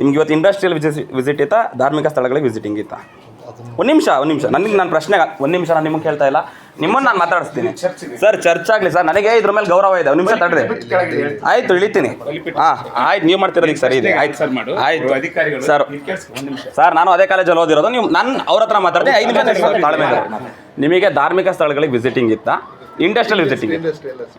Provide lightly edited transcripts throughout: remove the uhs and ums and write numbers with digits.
ನಿಮ್ಗೆ ಇವತ್ತು industrial visit ಇತ್ತಾ, ಧಾರ್ಮಿಕ ಸ್ಥಳಗಳಿಗೆ ವಿಸಿಟಿಂಗ್ ಇತ್ತಾ? ಒಂದು ನಿಮಿಷ ನನಗೆ ನಾನು ಪ್ರಶ್ನೆ ಒಂದು ನಿಮಿಷ ನಾನು ನಿಮಗೆ ಕೇಳ್ತಾ ಇಲ್ಲ, ನಿಮ್ಮನ್ನು ನಾನು ಮಾತಾಡಿಸ್ತೀನಿ ಸರ್. ಚರ್ಚ್ ಆಗಲಿ ಸರ್, ನನಗೆ ಇದ್ರ ಮೇಲೆ ಗೌರವ ಇದೆ. ಒಂದು ನಿಮಿಷ ತಡ್ರಿ, ಆಯ್ತು ಇಳಿತೀನಿ. ಆಯ್ತು, ನೀವು ಮಾಡ್ತಿರೋದಕ್ಕೆ ಸರಿ ಇದೆ. ಆಯ್ತು ಸರ್ ಸರ್, ನಾನು ಅದೇ ಕಾಲೇಜಲ್ಲಿ ಓದಿರೋದು. ನೀವು ನಾನು ಅವ್ರ ಹತ್ರ ಮಾತಾಡ್ತೀನಿ. 5 ನಿಮಿಷ ತಾಳ್ಮೆ. ನಿಮಗೆ ಧಾರ್ಮಿಕ ಸ್ಥಳಗಳಿಗೆ ವಿಸಿಟಿಂಗ್ ಇತ್ತಾ, ಇಂಡಸ್ಟ್ರಿಯಲ್ ವಿಸಿಟಿಂಗ್?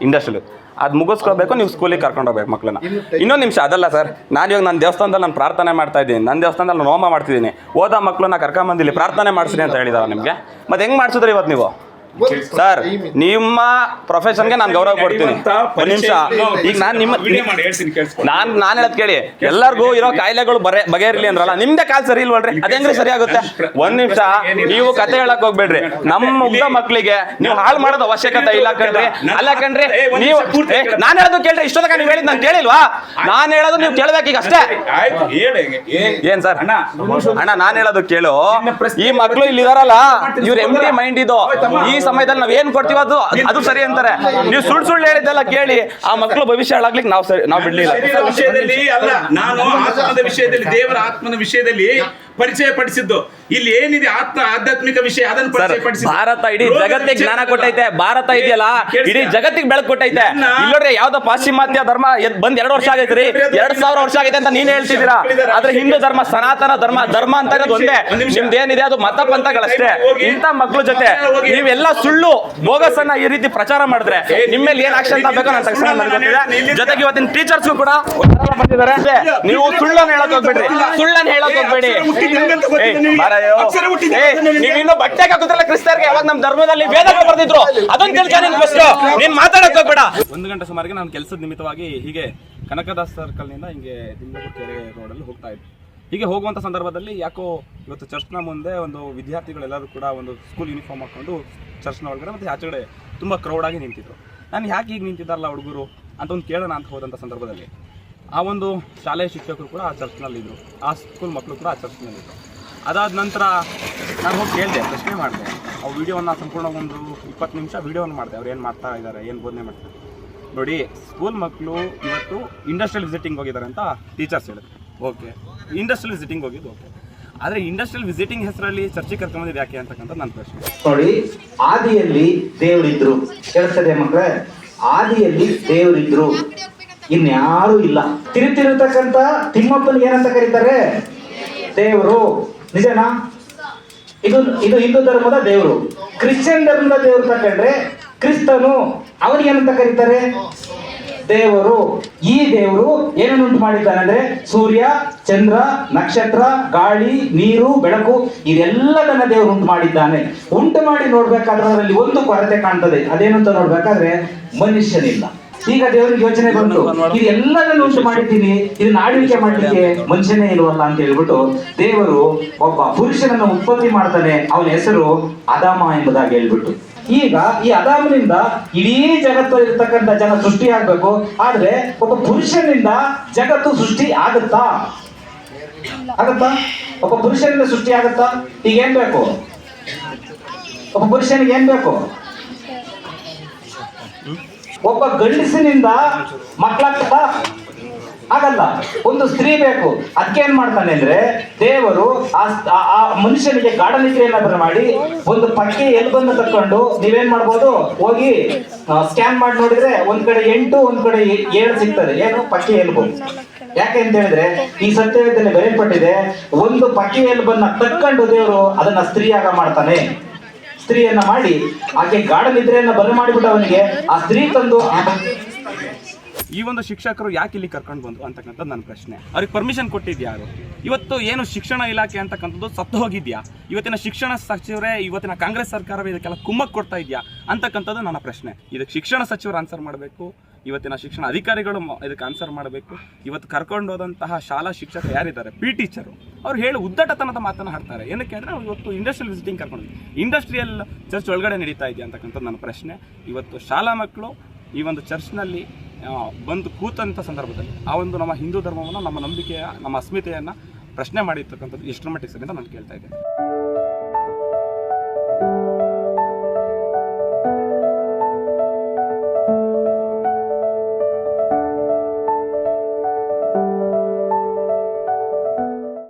ಇಂಡಸ್ಟ್ರಿಯಲ್ ಅದು ಮುಗಿಸ್ಕೊಳ್ಬೇಕು, ನೀವು ಸ್ಕೂಲಿಗೆ ಕರ್ಕೊಂಡು ಹೋಗ್ಬೇಕು ಮಕ್ಕಳನ್ನ. ಇನ್ನೊಂದು ನಿಮಿಷ, ಅದಲ್ಲ ಸರ್, ನಾನು ಇವಾಗ ನನ್ನ ದೇವಸ್ಥಾನದಲ್ಲಿ ನಾನು ಪ್ರಾರ್ಥನೆ ಮಾಡ್ತಾ ಇದ್ದೀನಿ, ನನ್ನ ದೇವಸ್ಥಾನದಲ್ಲಿ ನಾನು ಹೋಮ ಮಾಡ್ತಿದ್ದೀನಿ, ಓದೋ ಮಕ್ಕಳನ್ನ ಕರ್ಕೊಂಬಂದಿಲ್ಲಿ ಪ್ರಾರ್ಥನೆ ಮಾಡಿಸ್ರಿ ಅಂತ ಹೇಳಿದಾರೆ ನಿಮಗೆ. ಮತ್ತೆ ಹೆಂಗೆ ಮಾಡಿಸಿದ್ರಿ ಇವತ್ತು ನೀವು? ಸರ್, ನಿಮ್ಮ ಪ್ರೊಫೆಷನ್ಗೆ ನಾನು ಗೌರವ ಕೊಡ್ತೀನಿ. ಒಂದು ನಿಮಿಷ, ಈಗ ನಾನು ಹೇಳೋದು ಕೇಳಿ. ಎಲ್ಲರಿಗೂ ಇರೋ ಕಾಯಿಲೆಗಳು ಬಗೆಹರಿಲಿ ಅಂದ್ರಲ್ಲ, ನಿಮ್ದೇ ಕಾಲ್ ಸರಿ ಇಲ್ವಲ್ರಿ? ಅದ ಹೆಂಗ್ರಿ ಸರಿ ಆಗುತ್ತೆ? ಒಂದ್ ನಿಮಿಷ, ನೀವು ಕತೆ ಹೇಳಕ್ ಹೋಗ್ಬೇಡ್ರಿ. ನಮ್ಮ ಮುಗ್ಧ ಮಕ್ಕಳಿಗೆ ನೀವು ಹಾಳು ಮಾಡೋದು ಅವಶ್ಯಕತೆ ಇಲ್ಲ ಕಣ್ರಿ. ಅಲ್ಲ ಕಣ್ರಿ, ನೀವು ನಾನು ಹೇಳೋದು ಕೇಳ್ರಿ. ಇಷ್ಟೊತ್ತಕ ನೀವು ಹೇಳಿದ್ ನಾನು ಕೇಳಿಲ್ವಾ? ನಾನು ಹೇಳೋದು ನೀವು ಕೇಳ್ಬೇಕು ಈಗ ಅಷ್ಟೇ. ಏನ್ ಸರ್ ಅಣ್ಣ, ನಾನು ಹೇಳೋದು ಕೇಳು. ಈ ಮಕ್ಕಳು ಇಲ್ಲಿ ಇದಾರಲ್ಲ, ಇವ್ರ ಎಂಟಿ ಮೈಂಡ್ ಇದು. ಈ ಸಮಯದಲ್ಲಿ ನಾವ್ ಏನ್ ಕೊಡ್ತೀವಿ ಅದು ಸರಿ ಅಂತಾರೆ. ನೀವು ಸುಳ್ಳು ಹೇಳಿದ್ದೆಲ್ಲ ಕೇಳಿ ಆ ಮಕ್ಕಳು ಭವಿಷ್ಯ ಹಾಳಾಗ್ಲಿಕ್ಕೆ ನಾವು ಬಿಡ್ಲಿಲ್ಲ. ವಿಷಯದಲ್ಲಿ ಅಲ್ಲ, ನಾನು ಆತ್ಮದ ವಿಷಯದಲ್ಲಿ, ದೇವರ ಆತ್ಮನ ವಿಷಯದಲ್ಲಿ ಪರಿಚಯ ಪಡಿಸಿದ್ದು. ಇಲ್ಲಿ ಏನಿದೆ ಆಧ್ಯಾತ್ಮಿಕ ವಿಷಯ ಅದನ್ನು ಪರಿಚಯ ಪಡಿಸಿ. ಭಾರತ ಇಡೀ ಜಗತ್ತಿಗೆ ಜ್ಞಾನ ಕೊಟ್ಟೈತೆ. ಭಾರತ ಇದೆಯಲ್ಲ, ಇಡೀ ಜಗತ್ತಿಗೆ ಬೆಳಕು ಕೊಟ್ಟೈತೆ. ಇಲ್ಲೋಡ್ರಿ, ಯಾವ್ದೋ ಪಾಶ್ಚಿಮಾತ್ಯ ಧರ್ಮ ಬಂದ್ 2 ವರ್ಷ ಆಗೈತ್ರಿ, 2000 ವರ್ಷ ಆಗೈತೆ ಅಂತ ನೀನ್ ಹೇಳ್ತಿದ್ದೀರಾ. ಆದ್ರೆ ಹಿಂದೂ ಧರ್ಮ, ಸನಾತನ ಧರ್ಮ ಅಂತ ಇರೋದು ಒಂದೇ. ನಿಮ್ದೇನಿದೆ ಅದು ಮತ ಪಂಥಗಳಷ್ಟೇ. ಇಂಥ ಮಕ್ಳ ಜೊತೆ ನೀವೆಲ್ಲ ಸುಳ್ಳು ಬೋಗಸ್ ಅನ್ನ ಈ ರೀತಿ ಪ್ರಚಾರ ಮಾಡಿದ್ರೆ ನಿಮ್ಮ ಮೇಲೆ ಏನ್ ಆಕ್ಷನ್ ತಗೋಬೇಕು ನನ್ನ ತಕ್ಷಣ ನನಗೆ ಗೊತ್ತಿದೆ. ಜೊತೆಗೆ ಇವತ್ತಿನ ಟೀಚರ್ಸ್ಗೂ ಕೂಡ ಬಂದಿದ್ದಾರೆ. ನೀವು ಸುಳ್ಳನ್ನು ಹೇಳಕ್ ಹೋಗ್ಬೇಡ್ರಿ, ಸುಳ್ಳನ್ನು ಹೇಳಕ್ ಹೋಗ್ಬೇಡಿ. ನೀವಿನ್ನು ಬಟ್ಟೆ ಹಾಕುತ್ತಲ್ಲ ಕ್ರಿಸ್ತರಿಗೆ, ಯಾವಾಗ ನಮ್ಮ ಧರ್ಮದಲ್ಲಿ ವೇದಗಳು ಬರ್ದಿದ್ರು ಅದನ್ನ ತಿಳ್ಕೊಂಡು ಫಸ್ಟ್ ನೀನ್ ಮಾತಾಡಕ್ ಹೋಗ್ಬೇಡ. 1 ಗಂಟೆ ಸುಮಾರಿಗೆ ನಾನು ಕೆಲಸದ ನಿಮಿತ್ತವಾಗಿ ಹೀಗೆ ಕನಕದಾಸ್ ಸರ್ಕಲ್ನಿಂದ ಹಿಂಗೆ ದಿಂಬೂರು ಕೆರೆ ರೋಡಲ್ಲಿ ಹೋಗ್ತಾ ಇದ್ದೆ. ಹೀಗೆ ಹೋಗುವಂಥ ಸಂದರ್ಭದಲ್ಲಿ ಯಾಕೋ ಇವತ್ತು ಚರ್ಚ್ನ ಮುಂದೆ ಒಂದು ವಿದ್ಯಾರ್ಥಿಗಳೆಲ್ಲರೂ ಕೂಡ ಒಂದು ಸ್ಕೂಲ್ ಯೂನಿಫಾರ್ಮ್ ಹಾಕೊಂಡು ಚರ್ಚ್ನ ಒಳಗಡೆ ಮತ್ತು ಆಚೆಗಡೆ ತುಂಬ ಕ್ರೌಡಾಗಿ ನಿಂತಿದ್ರು. ನಾನು ಯಾಕೆ ಹೀಗೆ ನಿಂತಿದ್ದಾರಲ್ಲ ಹುಡುಗರು ಅಂತ ಒಂದು ಕೇಳೋಣ ಅಂತ ಹೋದಂಥ ಸಂದರ್ಭದಲ್ಲಿ ಆ ಒಂದು ಶಾಲೆಯ ಶಿಕ್ಷಕರು ಕೂಡ ಆ ಚರ್ಚ್ನಲ್ಲಿದ್ದರು, ಆ ಸ್ಕೂಲ್ ಮಕ್ಕಳು ಕೂಡ ಆ ಚರ್ಚ್ನಲ್ಲಿದ್ದರು. ಅದಾದ ನಂತರ ನಾನು ಹೋಗಿ ಕೇಳಿದೆ, ಪ್ರಶ್ನೆ ಮಾಡಿದೆ. ಆ ವಿಡಿಯೋವನ್ನು ಸಂಪೂರ್ಣ ಒಂದು 20 ನಿಮಿಷ ವಿಡಿಯೋವನ್ನು ಮಾಡಿದೆ. ಅವ್ರು ಏನು ಮಾಡ್ತಾ ಇದ್ದಾರೆ, ಏನು ಬೋಧನೆ ಮಾಡ್ತಾರೆ ನೋಡಿ. ಸ್ಕೂಲ್ ಮಕ್ಕಳು ಇವತ್ತು ಇಂಡಸ್ಟ್ರಿಯಲ್ ವಿಸಿಟಿಂಗ್ ಹೋಗಿದ್ದಾರೆ ಅಂತ ಟೀಚರ್ಸ್ ಹೇಳಿದ್ರು. ಓಕೆ, ಇಂಡಸ್ಟ್ರಿಯಲ್ ವಿಸಿಟಿಂಗ್ ಹೋಗಿದ್ದು ಓಕೆ. ಆದರೆ ಇಂಡಸ್ಟ್ರಿಯಲ್ ವಿಸಿಟಿಂಗ್ ಹೆಸರಲ್ಲಿ ಚರ್ಚೆಗೆ ಕರ್ಕೊಂಬಂದಿದ್ದು ಯಾಕೆ ಅಂತಕ್ಕಂಥ ನನ್ನ ಪ್ರಶ್ನೆ. ನೋಡಿ, ಆದಿಯಲ್ಲಿ ದೇವರಿದ್ರು. ಕೇಳಿಸ್ತದೆ ಮಕ್ಕಳೇ? ಆದಿಯಲ್ಲಿ ದೇವರಿದ್ರು, ಇನ್ಯಾರು ಇಲ್ಲ. ತಿರುತಿರತಕ್ಕಂತ ತಿಮ್ಮಪ್ಪನ ಏನಂತ ಕರೀತಾರೆ? ದೇವರು. ನಿಜನಾ? ಇದು ಹಿಂದೂ ಧರ್ಮದ ದೇವರು. ಕ್ರಿಶ್ಚಿಯನ್ ಧರ್ಮದ ದೇವರು ತಕೊಂಡ್ರೆ ಕ್ರಿಸ್ತನು, ಅವನಿಗೇನಂತ ಕರೀತಾರೆ? ದೇವರು. ಈ ದೇವರು ಏನನ್ನು ಉಂಟು ಮಾಡಿದ್ದಾನೆ ಅಂದ್ರೆ ಸೂರ್ಯ, ಚಂದ್ರ, ನಕ್ಷತ್ರ, ಗಾಳಿ, ನೀರು, ಬೆಳಕು ಇದೆಲ್ಲದನ್ನ ದೇವರು ಉಂಟು ಮಾಡಿದ್ದಾನೆ. ಉಂಟು ಮಾಡಿ ನೋಡ್ಬೇಕಾದ್ರೆ ಅದರಲ್ಲಿ ಒಂದು ಕೊರತೆ ಕಾಣ್ತದೆ. ಅದೇನಂತ ನೋಡ್ಬೇಕಾದ್ರೆ ಮನುಷ್ಯನಿಲ್ಲ. ಈಗ ದೇವರಿಗೆ ಯೋಚನೆ ಬಂತು, ಇದೆಲ್ಲದನ್ನು ಉಂಟು ಮಾಡಿದ್ದೀನಿ, ಇದನ್ನ ಆಳ್ವಿಕೆ ಮಾಡ್ಲಿಕ್ಕೆ ಮನುಷ್ಯನೇ ಇಲ್ವಲ್ಲ ಅಂತ ಹೇಳ್ಬಿಟ್ಟು ದೇವರು ಒಬ್ಬ ಪುರುಷನನ್ನ ಉತ್ಪತ್ತಿ ಮಾಡ್ತಾನೆ. ಅವನ ಹೆಸರು ಅದಾಮ ಎಂಬುದಾಗಿ ಹೇಳ್ಬಿಟ್ಟು. ಈಗ ಈ ಅದಾಮನಿಂದ ಇಡೀ ಜಗತ್ತು ಇರ್ತಕ್ಕಂಥ ಜನ ಸೃಷ್ಟಿ ಆಗ್ಬೇಕು. ಆದ್ರೆ ಒಬ್ಬ ಪುರುಷನಿಂದ ಜಗತ್ತು ಸೃಷ್ಟಿ ಆಗುತ್ತಾ? ಒಬ್ಬ ಪುರುಷನಿಂದ ಸೃಷ್ಟಿ ಆಗುತ್ತಾ? ಈಗ ಏನ್ ಬೇಕು? ಒಬ್ಬ ಪುರುಷನಿಗೆ ಏನ್ ಬೇಕು? ಒಬ್ಬ ಗಂಡಸಿನಿಂದ ಮಕ್ಕಳಾಗ್ತದ? ಆಗಲ್ಲ. ಒಂದು ಸ್ತ್ರೀ ಬೇಕು. ಅದಕ್ಕೇನ್ ಮಾಡ್ತಾನೆ ಅಂದ್ರೆ ದೇವರು ಆ ಮನುಷ್ಯನಿಗೆ ಗಾಢನಿದ್ರೆಯನ್ನ ಮಾಡಿ ಒಂದು ಪಕ್ಕೆ ಎಲ್ಬನ್ನು ತಕೊಂಡು, ನೀವೇನ್ ಮಾಡ್ಬೋದು, ಹೋಗಿ ಸ್ಕ್ಯಾನ್ ಮಾಡಿ ನೋಡಿದ್ರೆ ಒಂದ್ ಕಡೆ 8, ಒಂದ್ ಕಡೆ 7 ಸಿಗ್ತದೆ. ಏನು? ಪಕ್ಕೆ ಎಲ್ಬು. ಯಾಕೆ ಅಂತ ಹೇಳಿದ್ರೆ ಈ ಸತ್ಯವೇದದಲ್ಲಿ ಬರೆಯಲ್ಪಟ್ಟಿದೆ, ಒಂದು ಪಕ್ಕೆ ಎಲ್ಬನ್ನ ತಕ್ಕೊಂಡು ದೇವರು ಅದನ್ನ ಸ್ತ್ರೀಯಾಗ ಮಾಡ್ತಾನೆ. ಸ್ತ್ರೀಯನ್ನ ಮಾಡಿ ಆಕೆ ಗಾಢ ನಿದ್ರೆಯನ್ನ ಬರ ಮಾಡಿಬಿಟ್ಟು ಅವನಿಗೆ ಆ ಸ್ತ್ರೀ ತಂದು. ಈ ಒಂದು ಶಿಕ್ಷಕರು ಯಾಕೆ ಇಲ್ಲಿ ಕರ್ಕೊಂಡು ಬಂದ್ರು ಅಂತಕ್ಕಂಥದ್ದು ನನ್ನ ಪ್ರಶ್ನೆ. ಅವ್ರಿಗೆ ಪರ್ಮಿಷನ್ ಕೊಟ್ಟಿದ್ಯಾರು? ಇವತ್ತು ಏನು ಶಿಕ್ಷಣ ಇಲಾಖೆ ಅಂತಕ್ಕಂಥದ್ದು ಸತ್ತು ಹೋಗಿದ್ಯಾ? ಇವತ್ತಿನ ಶಿಕ್ಷಣ ಸಚಿವರೇ, ಇವತ್ತಿನ ಕಾಂಗ್ರೆಸ್ ಸರ್ಕಾರವೇ ಇದಕ್ಕೆಲ್ಲ ಕುಮ್ಮಕ್ ಕೊಡ್ತಾ ಇದೆಯಾ ಅಂತಕ್ಕಂಥದ್ದು ನನ್ನ ಪ್ರಶ್ನೆ. ಇದಕ್ಕೆ ಶಿಕ್ಷಣ ಸಚಿವರು ಆನ್ಸರ್ ಮಾಡಬೇಕು, ಇವತ್ತಿನ ಶಿಕ್ಷಣ ಅಧಿಕಾರಿಗಳು ಇದಕ್ಕೆ ಆನ್ಸರ್ ಮಾಡಬೇಕು. ಇವತ್ತು ಕರ್ಕೊಂಡು ಹೋದಂತಹ ಶಾಲಾ ಶಿಕ್ಷಕರು ಯಾರಿದ್ದಾರೆ, ಟೀಚರು, ಅವ್ರು ಹೇಳಿ ಉದ್ದಟತನದ ಮಾತನ್ನು ಹಾಡ್ತಾರೆ. ಏನಕ್ಕೆ ಅಂದರೆ ಇವತ್ತು ಇಂಡಸ್ಟ್ರಿಯಲ್ ವಿಸಿಟಿಂಗ್ ಕರ್ಕೊಂಡು, ಇಂಡಸ್ಟ್ರಿಯಲ್ ಚರ್ಚ್ ಒಳಗಡೆ ನಡೀತಾ ಇದೆಯಾ ಅಂತಕ್ಕಂಥದ್ದು ನನ್ನ ಪ್ರಶ್ನೆ. ಇವತ್ತು ಶಾಲಾ ಮಕ್ಕಳು ಈ ಒಂದು ಚರ್ಚ್ನಲ್ಲಿ ಬಂದು ಕೂತಂಥ ಸಂದರ್ಭದಲ್ಲಿ ಆ ಒಂದು ನಮ್ಮ ಹಿಂದೂ ಧರ್ಮವನ್ನು, ನಮ್ಮ ನಂಬಿಕೆಯ, ನಮ್ಮ ಅಸ್ಮಿತೆಯನ್ನು ಪ್ರಶ್ನೆ ಮಾಡಿರ್ತಕ್ಕಂಥದ್ದು ಎಷ್ಟರ ಮಟ್ಟಿಗೆ ಸರಿ ಅಂತ ನಾನು ಕೇಳ್ತಾ ಇದ್ದೇನೆ.